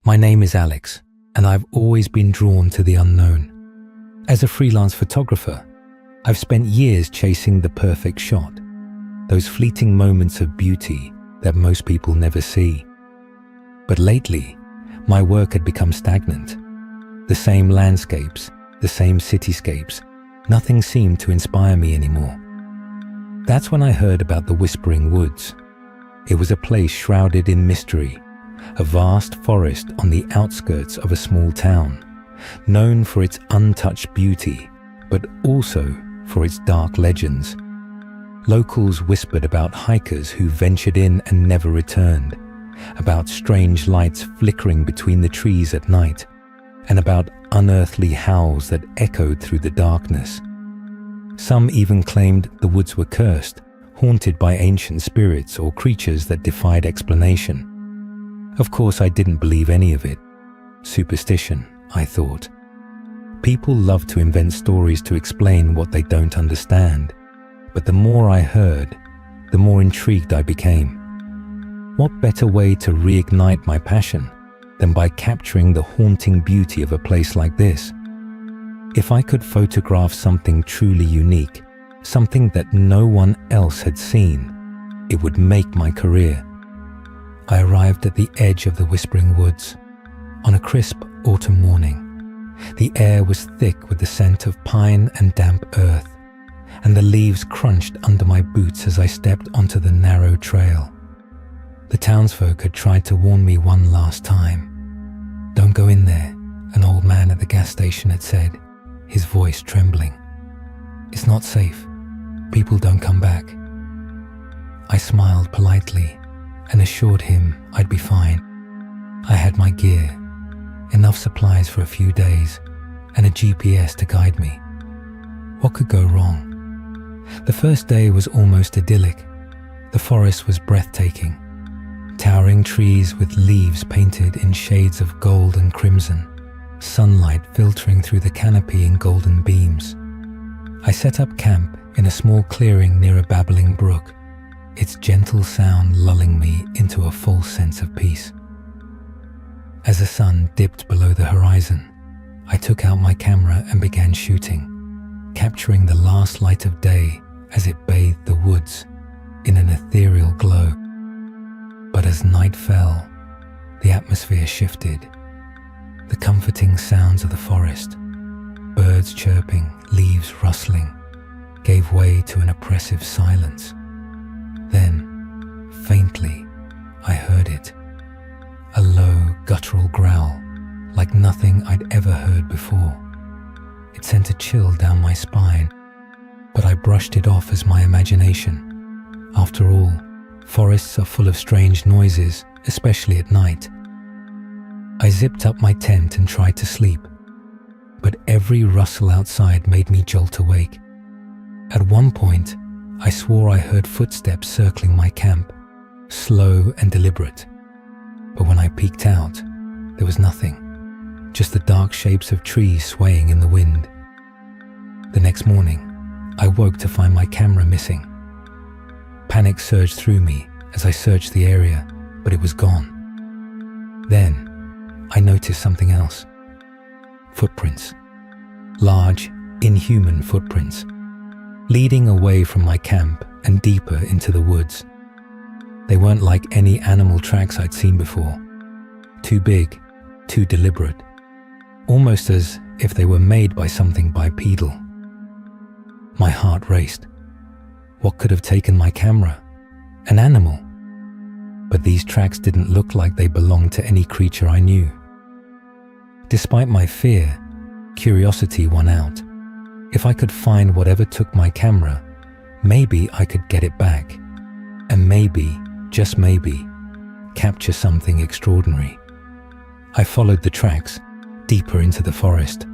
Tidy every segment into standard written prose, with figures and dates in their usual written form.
My name is Alex, and I've always been drawn to the unknown. As a freelance photographer, I've spent years chasing the perfect shot, those fleeting moments of beauty that most people never see. But lately, my work had become stagnant. The same landscapes, the same cityscapes, nothing seemed to inspire me anymore. That's when I heard about the Whispering Woods. It was a place shrouded in mystery, a vast forest on the outskirts of a small town, known for its untouched beauty, but also for its dark legends. Locals whispered about hikers who ventured in and never returned, about strange lights flickering between the trees at night, and about unearthly howls that echoed through the darkness. Some even claimed the woods were cursed, haunted by ancient spirits or creatures that defied explanation. Of course, I didn't believe any of it. Superstition, I thought. People love to invent stories to explain what they don't understand, but the more I heard, the more intrigued I became. What better way to reignite my passion than by capturing the haunting beauty of a place like this? If I could photograph something truly unique, something that no one else had seen, it would make my career. I arrived at the edge of the Whispering Woods on a crisp autumn morning. The air was thick with the scent of pine and damp earth, and the leaves crunched under my boots as I stepped onto the narrow trail. The townsfolk had tried to warn me one last time. "Don't go in there," an old man at the gas station had said, his voice trembling. "It's not safe. People don't come back." I smiled politely and assured him I'd be fine. I had my gear, enough supplies for a few days, and a GPS to guide me. What could go wrong? The first day was almost idyllic. The forest was breathtaking. Towering trees with leaves painted in shades of gold and crimson, sunlight filtering through the canopy in golden beams. I set up camp in a small clearing near a babbling brook, its gentle sound lulling me into a false sense of peace. As the sun dipped below the horizon, I took out my camera and began shooting, capturing the last light of day as it bathed the woods in an ethereal glow. But as night fell, the atmosphere shifted. The comforting sounds of the forest, birds chirping, leaves rustling, gave way to an oppressive silence. Then, faintly, I heard it. A low, guttural growl, like nothing I'd ever heard before. It sent a chill down my spine, but I brushed it off as my imagination. After all, forests are full of strange noises, especially at night. I zipped up my tent and tried to sleep, but every rustle outside made me jolt awake. At one point, I swore I heard footsteps circling my camp, slow and deliberate. But when I peeked out, there was nothing, just the dark shapes of trees swaying in the wind. The next morning, I woke to find my camera missing. Panic surged through me as I searched the area, but it was gone. Then, I noticed something else. Footprints. Large, inhuman footprints, leading away from my camp and deeper into the woods. They weren't like any animal tracks I'd seen before. Too big, too deliberate, almost as if they were made by something bipedal. My heart raced. What could have taken my camera? An animal? But these tracks didn't look like they belonged to any creature I knew. Despite my fear, curiosity won out. If I could find whatever took my camera, maybe I could get it back. And maybe, just maybe, capture something extraordinary. I followed the tracks, deeper into the forest.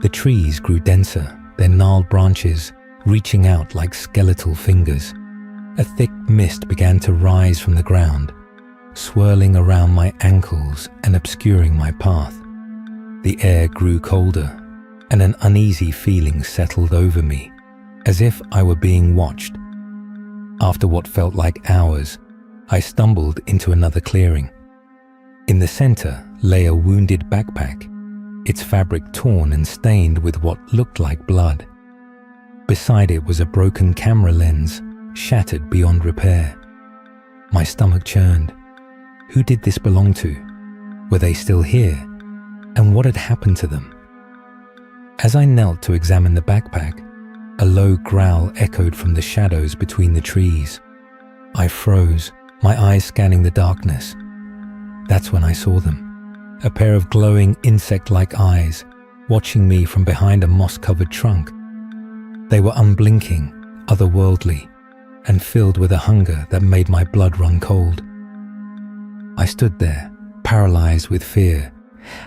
The trees grew denser, their gnarled branches reaching out like skeletal fingers. A thick mist began to rise from the ground, swirling around my ankles and obscuring my path. The air grew colder, and an uneasy feeling settled over me, as if I were being watched. After what felt like hours, I stumbled into another clearing. In the center lay a wounded backpack, its fabric torn and stained with what looked like blood. Beside it was a broken camera lens, shattered beyond repair. My stomach churned. Who did this belong to? Were they still here? And what had happened to them? As I knelt to examine the backpack, a low growl echoed from the shadows between the trees. I froze, my eyes scanning the darkness. That's when I saw them. A pair of glowing insect-like eyes, watching me from behind a moss-covered trunk. They were unblinking, otherworldly, and filled with a hunger that made my blood run cold. I stood there, paralyzed with fear,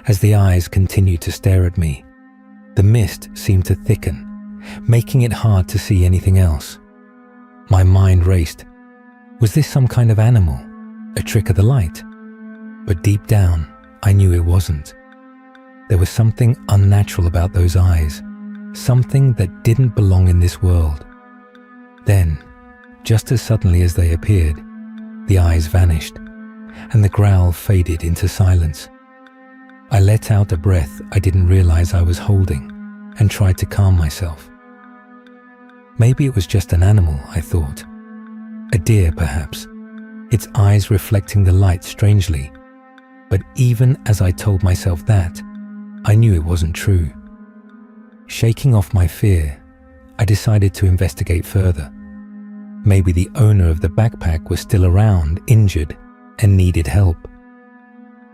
as the eyes continued to stare at me. The mist seemed to thicken, making it hard to see anything else. My mind raced. Was this some kind of animal? A trick of the light? But deep down, I knew it wasn't. There was something unnatural about those eyes, something that didn't belong in this world. Then, just as suddenly as they appeared, the eyes vanished, and the growl faded into silence. I let out a breath I didn't realize I was holding, and tried to calm myself. Maybe it was just an animal, I thought. A deer, perhaps, its eyes reflecting the light strangely. But even as I told myself that, I knew it wasn't true. Shaking off my fear, I decided to investigate further. Maybe the owner of the backpack was still around, injured, and needed help.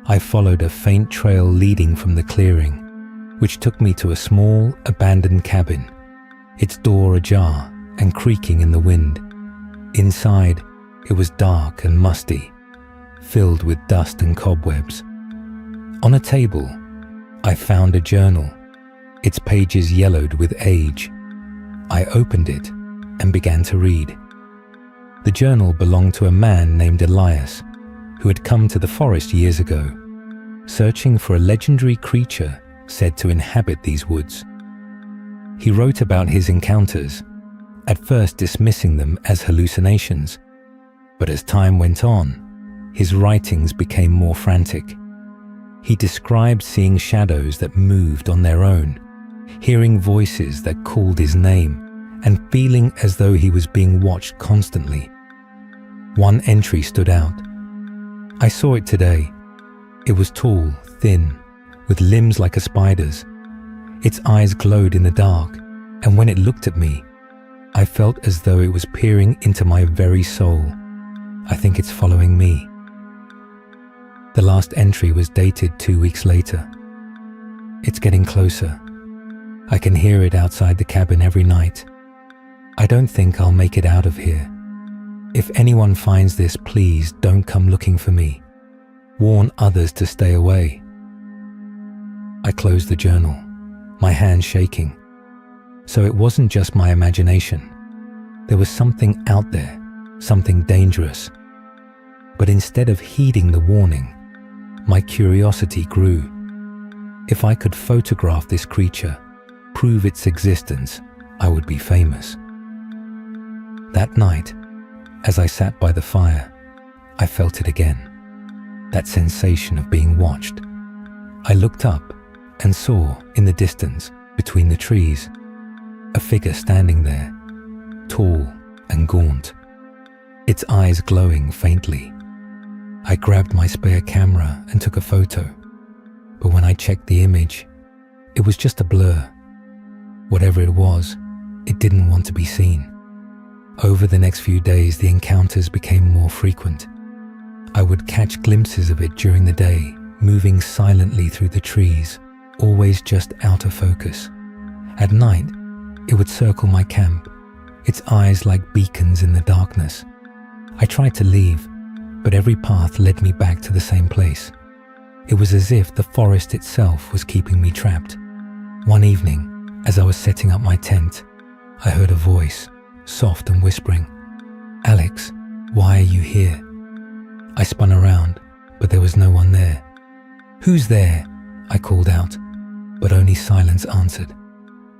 I followed a faint trail leading from the clearing, which took me to a small, abandoned cabin, its door ajar and creaking in the wind. Inside, it was dark and musty, filled with dust and cobwebs. On a table, I found a journal, its pages yellowed with age. I opened it and began to read. The journal belonged to a man named Elias, who had come to the forest years ago, searching for a legendary creature said to inhabit these woods. He wrote about his encounters, at first dismissing them as hallucinations, but as time went on, his writings became more frantic. He described seeing shadows that moved on their own, hearing voices that called his name, and feeling as though he was being watched constantly. One entry stood out. I saw it today. It was tall, thin, with limbs like a spider's. Its eyes glowed in the dark, and when it looked at me, I felt as though it was peering into my very soul. I think it's following me. The last entry was dated 2 weeks later. It's getting closer. I can hear it outside the cabin every night. I don't think I'll make it out of here. If anyone finds this, please don't come looking for me. Warn others to stay away. I closed the journal, my hand shaking. So it wasn't just my imagination. There was something out there, something dangerous. But instead of heeding the warning, my curiosity grew. If I could photograph this creature, prove its existence, I would be famous. That night, as I sat by the fire, I felt it again, that sensation of being watched. I looked up and saw, in the distance, between the trees, a figure standing there, tall and gaunt, its eyes glowing faintly. I grabbed my spare camera and took a photo, but when I checked the image, it was just a blur. Whatever it was, it didn't want to be seen. Over the next few days, the encounters became more frequent. I would catch glimpses of it during the day, moving silently through the trees, always just out of focus. At night, it would circle my camp, its eyes like beacons in the darkness. I tried to leave, but every path led me back to the same place. It was as if the forest itself was keeping me trapped. One evening, as I was setting up my tent, I heard a voice, soft and whispering, "Alex, why are you here?" I spun around, but there was no one there. "Who's there?" I called out, but only silence answered.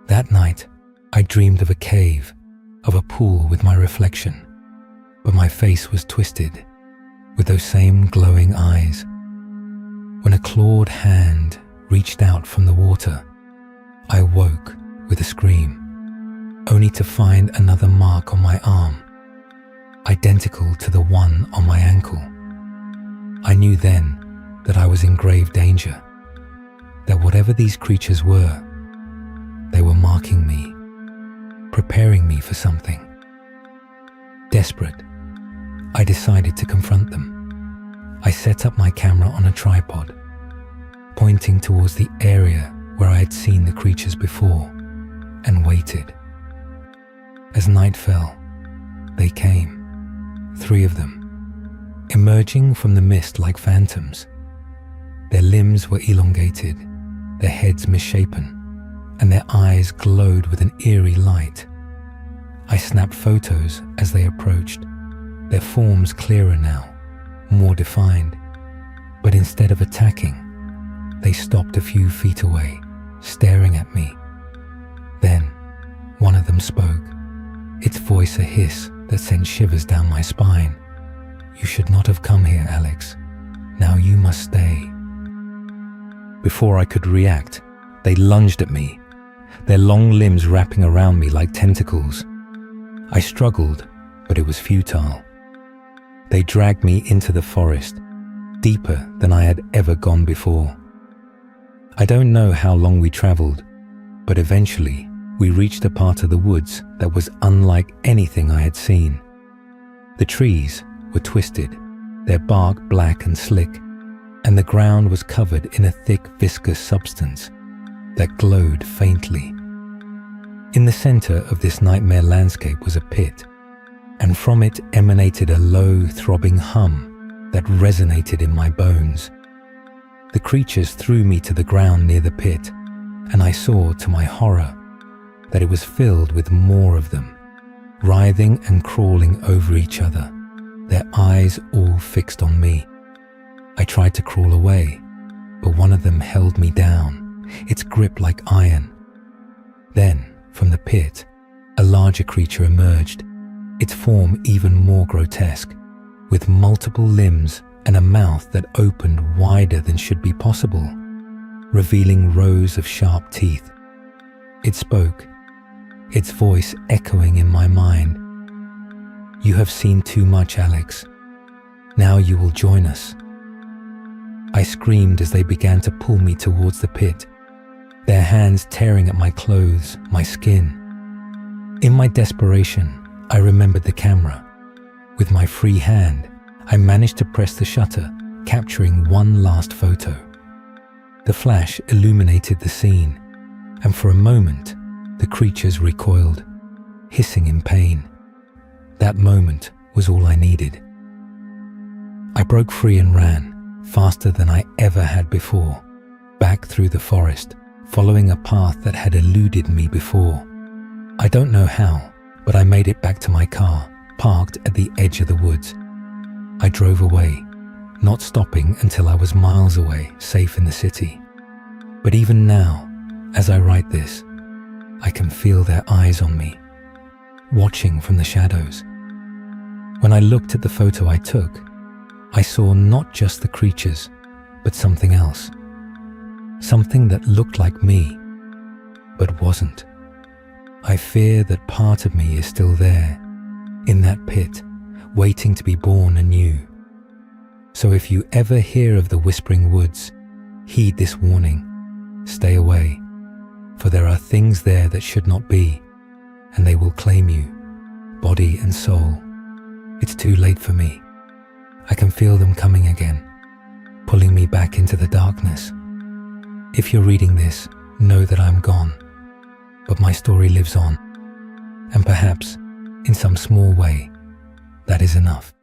That night, I dreamed of a cave, of a pool with my reflection, but my face was twisted, with those same glowing eyes. when a clawed hand reached out from the water. I woke with a scream, only to find another mark on my arm, identical to the one on my ankle. I knew then that I was in grave danger, that whatever these creatures were, they were marking me, preparing me for something. Desperate, I decided to confront them. I set up my camera on a tripod, pointing towards the area where I had seen the creatures before, and waited. As night fell, they came, 3 of them, emerging from the mist like phantoms. Their limbs were elongated, their heads misshapen, and their eyes glowed with an eerie light. I snapped photos as they approached, their forms clearer now, more defined. But instead of attacking, they stopped a few feet away, staring at me. Then, one of them spoke, its voice a hiss that sent shivers down my spine. "You should not have come here, Alex. Now you must stay." Before I could react, they lunged at me, their long limbs wrapping around me like tentacles. I struggled, but it was futile. They dragged me into the forest, deeper than I had ever gone before. I don't know how long we traveled, but eventually we reached a part of the woods that was unlike anything I had seen. The trees were twisted, their bark black and slick, and the ground was covered in a thick, viscous substance that glowed faintly. In the center of this nightmare landscape was a pit, and from it emanated a low, throbbing hum that resonated in my bones. The creatures threw me to the ground near the pit, and I saw, to my horror, that it was filled with more of them, writhing and crawling over each other, their eyes all fixed on me. I tried to crawl away, but one of them held me down, its grip like iron. Then, from the pit, a larger creature emerged, its form even more grotesque, with multiple limbs and a mouth that opened wider than should be possible, revealing rows of sharp teeth. It spoke, its voice echoing in my mind. "You have seen too much, Alex. Now you will join us." I screamed as they began to pull me towards the pit, their hands tearing at my clothes, my skin. In my desperation, I remembered the camera. With my free hand, I managed to press the shutter, capturing one last photo. The flash illuminated the scene, and for a moment, the creatures recoiled, hissing in pain. That moment was all I needed. I broke free and ran, faster than I ever had before, back through the forest, following a path that had eluded me before. I don't know how, but I made it back to my car, parked at the edge of the woods. I drove away, not stopping until I was miles away, safe in the city. But even now, as I write this, I can feel their eyes on me, watching from the shadows. When I looked at the photo I took, I saw not just the creatures, but something else. Something that looked like me, but wasn't. I fear that part of me is still there, in that pit, waiting to be born anew. So if you ever hear of the Whispering Woods, heed this warning. Stay away, for there are things there that should not be, and they will claim you, body and soul. It's too late for me. I can feel them coming again, pulling me back into the darkness. If you're reading this, know that I'm gone, but my story lives on, and perhaps, in some small way, that is enough.